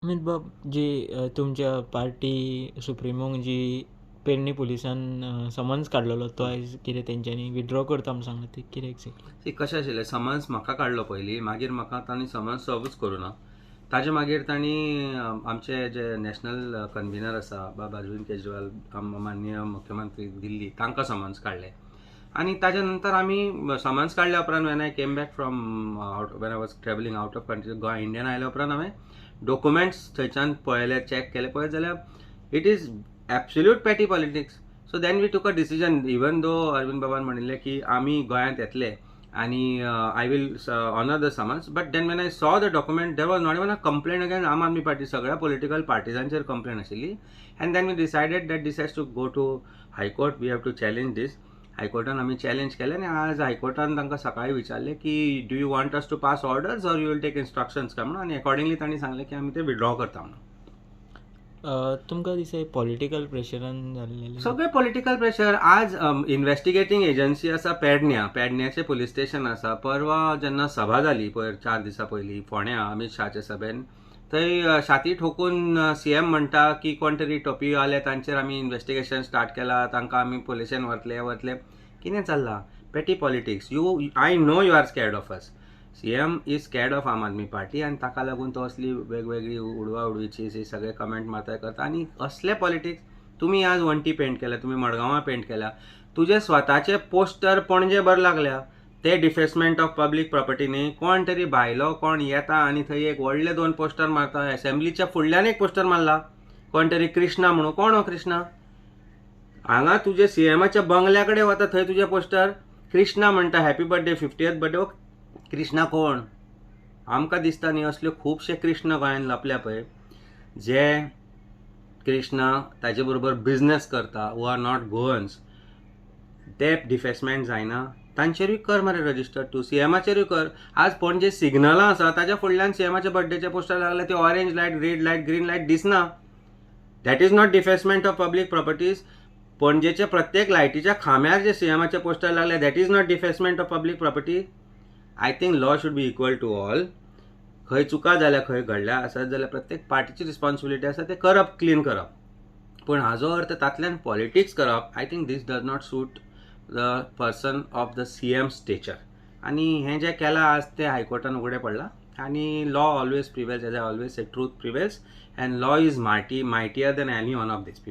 अमित बाब जी तुमच्या पार्टी सुप्रिमोक जी पेडणे पुलिसान समन्स काडलेलो तो आयज कितें तेंच्यांनी विथड्रॉ करता म्हूण सांगला ती कितें एक्झॅक्टली? ती कशें आशिल्लें, समन्स म्हाका काडलो पयलीं, मागीर म्हाका तांणी समन्स सर्वच करूना. ताजे मागीर तांणी आमचे जे नॅशनल कन्व्हिनर आसा बाबा अरविंद केजरीवाल, माननीय मुख्यमंत्री दिल्ली, तांकां समन्स काडले. आनी ताज्या नंतर आमी समन्स काडल्या उपरांत when I came back from when I was travelling out of country Goa Indian आयल्या उपरांत हांवें डॉक्युमेंट्स थंयच्यान पळयले, चॅक केले. पळयत जाल्यार it is absolute petty politics. So then we took a decision, even though Arvind बाबान म्हणिल्लें की आमी गोंयांत येतले आणि I will honour the summons, but then when I saw the document there was not even a complaint against Aam Aadmi party. सगळ्या political पार्टिजांचेर complaint आशिल्ली. And then we decided that this has to go to high court. We have to challenge this. हायकोर्टान आमी challenge केलें आनी आज हायकोर्टान तांकां सकाळीं विचारलें की do you want us to pass orders or you will take instructions काय म्हणून. आनी अकॉर्डिंगली तांणी सांगलें की आमी ते विथड्रॉ करता म्हणून. तुमकां दिसता पॉलिटिकल प्रेशरान जाल्लेलें? सगळे पॉलिटिकल प्रेशर. आज इन्व्हेस्टिगेटींग एजन्सी आसा पेडण्याचे पुलीस स्टेशन आसा. परवा जेन्ना सभा जाली पयर 4 दिसां पयलीं फोंड्या अमित शाहच्या सभेन, थंय छाती ठोकून सीएम म्हणटा की कोण तरी टोपी आले तांचेर आमी इन्व्हेस्टिगेशन स्टार्ट केलां, तांकां आमी पुलिशेन व्हरतले. कितें चल्लां? Petty politics. I know you are scared of us. CM is scared of Aam Aadmi party आनी ताका लागून तो असली वेगवेगळी उडवा उडवीची सगळे कमेंट मारता करता. आनी असले पॉलिटिक्स. तुम्ही आज वंटी पेंट केल्या, तुम्ही मडगांवां पेंट केल्या, तुझे स्वताचे पोस्टर पणजे भर लागल्या. ते डिफेसमेंट ऑफ पब्लीक प्रॉपर्टी न्ही. कोण तरी भायलो कोण येता आनी थंय एक व्हडले 2 पोस्टर मारता. असेंब्लीच्या फुडल्यान एक पोस्टर मारला, कोण तरी कृष्णा म्हणून. कोण हो कृष्णा? हांगा तुजे सीएमाच्या बंगल्या कडेन वता, थंय तुजे पोस्टर कृष्णा म्हणटा happy birthday 50th birthday. Krishna कोण? आमकां दिसता न्ही असले खुबशे कृष्ण गोंयांत लपल्या पळय, जे कृष्णा ताजे बरोबर बिझनेस करता, हू आर नॉट गोवन्स. ते डिफेसमेंट जायना. तांचेरूय कर मरे रजिस्टर. तूं सीएमाचेरूय कर. आज पणजे सिग्नलां आसा, ताच्या फुडल्यान सीएमाच्या बर्थडेचे पोस्टर लागले. ते orange light, red light, green light दिसना. That is not defacement of public properties. पणजेच्या प्रत्येक लायटीच्या खांब्यार जे सीएमाचे पोस्टर लागले, that is not defacement of public property. I think law should be equal to all. खंय चुका जाल्या, खंय घडल्या आसत जाल्यार प्रत्येक पार्टीची रिस्पॉन्सिबिलिटी आसा ते करप, क्लीन करप. पूण हाजो अर्थ तातल्यान पॉलिटिक्स करप, I think this does not suit the person of the CM stature. आनी हें जें केलां आज ते हायकोर्टान उगडें पडलां. आनी law always prevails, as I always say, truth prevails, and law is mightier than any one of these people.